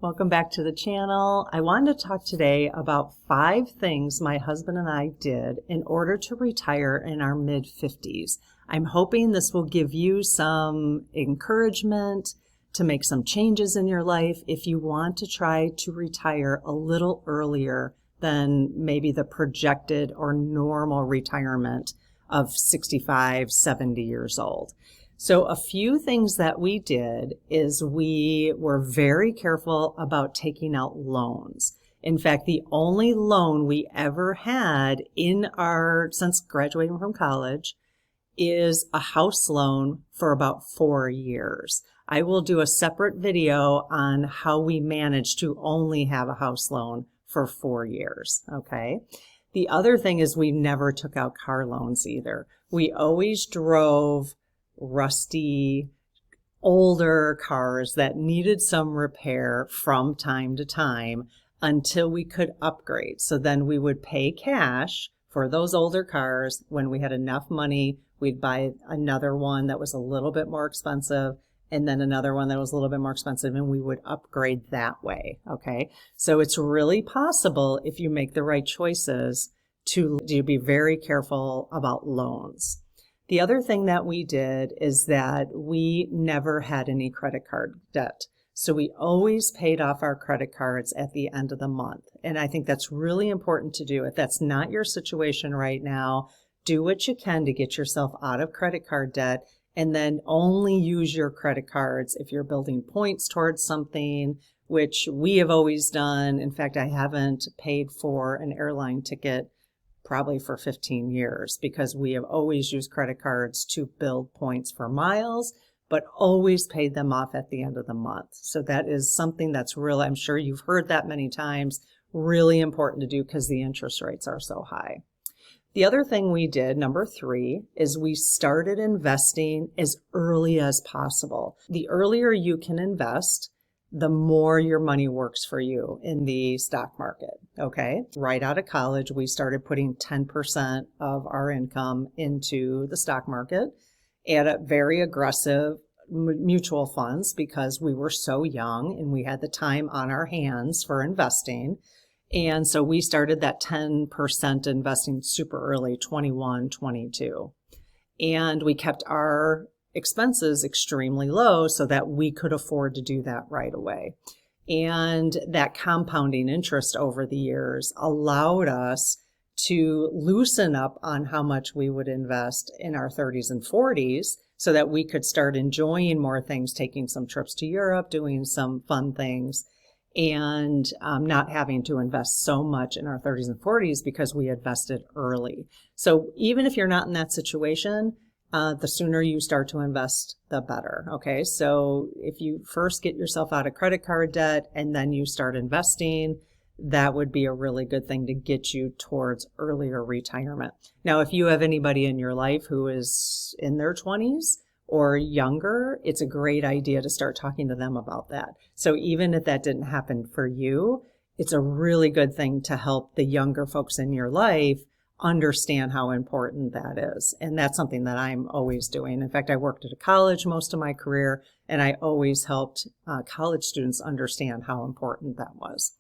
Welcome back to the channel. I wanted to talk today about 5 things my husband and I did in order to retire in our mid-50s. I'm hoping this will give you some encouragement to make some changes in your life if you want to try to retire a little earlier than maybe the projected or normal retirement of 65, 70 years old. So a few things that we did is we were very careful about taking out loans. In fact, the only loan we ever had since graduating from college is a house loan for about 4 years. I will do a separate video on how we managed to only have a house loan for 4 years, okay? The other thing is we never took out car loans either. We always drove rusty, older cars that needed some repair from time to time until we could upgrade. So then we would pay cash for those older cars. When we had enough money, we'd buy another one that was a little bit more expensive, and then another one that was a little bit more expensive, and we would upgrade that way, okay? So it's really possible, if you make the right choices, to be very careful about loans. The other thing that we did is that we never had any credit card debt. So we always paid off our credit cards at the end of the month. And I think that's really important to do. If that's not your situation right now, do what you can to get yourself out of credit card debt, and then only use your credit cards if you're building points towards something, which we have always done. In fact, I haven't paid for an airline ticket probably for 15 years because we have always used credit cards to build points for miles, but always paid them off at the end of the month. So that is something that's real. I'm sure you've heard that many times, really important to do because the interest rates are so high. The other thing we did, number 3, is we started investing as early as possible. The earlier you can invest, the more your money works for you in the stock market, okay? Right out of college, we started putting 10% of our income into the stock market at a very aggressive mutual funds because we were so young and we had the time on our hands for investing. And so we started that 10% investing super early, 21, 22. And we kept our expenses extremely low so that we could afford to do that right away. And that compounding interest over the years allowed us to loosen up on how much we would invest in our 30s and 40s so that we could start enjoying more things, taking some trips to Europe, doing some fun things, and not having to invest so much in our 30s and 40s because we invested early. So even if you're not in that situation, the sooner you start to invest, the better. Okay, so if you first get yourself out of credit card debt and then you start investing, that would be a really good thing to get you towards earlier retirement. Now, if you have anybody in your life who is in their 20s or younger, it's a great idea to start talking to them about that. So even if that didn't happen for you, it's a really good thing to help the younger folks in your life understand how important that is. And that's something that I'm always doing. In fact, I worked at a college most of my career, and I always helped college students understand how important that was.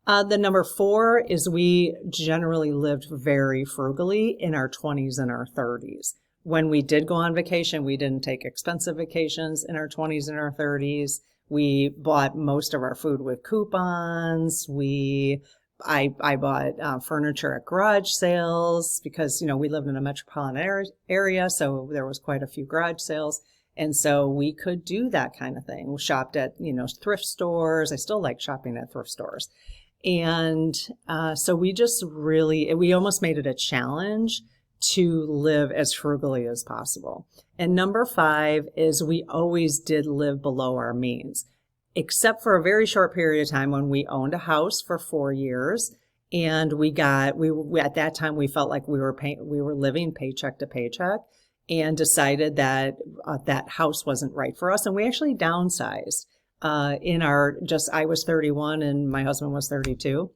The number 4 is we generally lived very frugally in our 20s and our 30s. When we did go on vacation, we didn't take expensive vacations in our 20s and our 30s. We bought most of our food with coupons. I bought furniture at garage sales because, we lived in a metropolitan area, so there was quite a few garage sales. And so we could do that kind of thing. We shopped at, thrift stores. I still like shopping at thrift stores. And so we almost made it a challenge to live as frugally as possible. And number 5 is we always did live below our means, except for a very short period of time when we owned a house for 4 years. And at that time, we felt like we were living paycheck to paycheck and decided that that house wasn't right for us. And we actually downsized I was 31 and my husband was 32.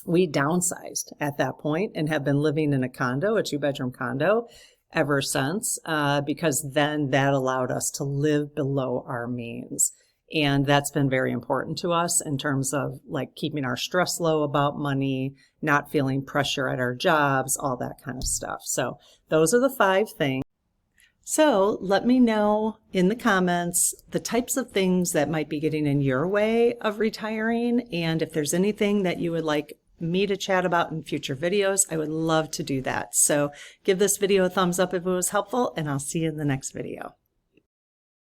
We downsized at that point and have been living in a 2-bedroom condo ever since, because then that allowed us to live below our means. And that's been very important to us in terms of like keeping our stress low about money, not feeling pressure at our jobs, all that kind of stuff. So those are the 5 things. So let me know in the comments the types of things that might be getting in your way of retiring. And if there's anything that you would like me to chat about in future videos, I would love to do that. So give this video a thumbs up if it was helpful, and I'll see you in the next video.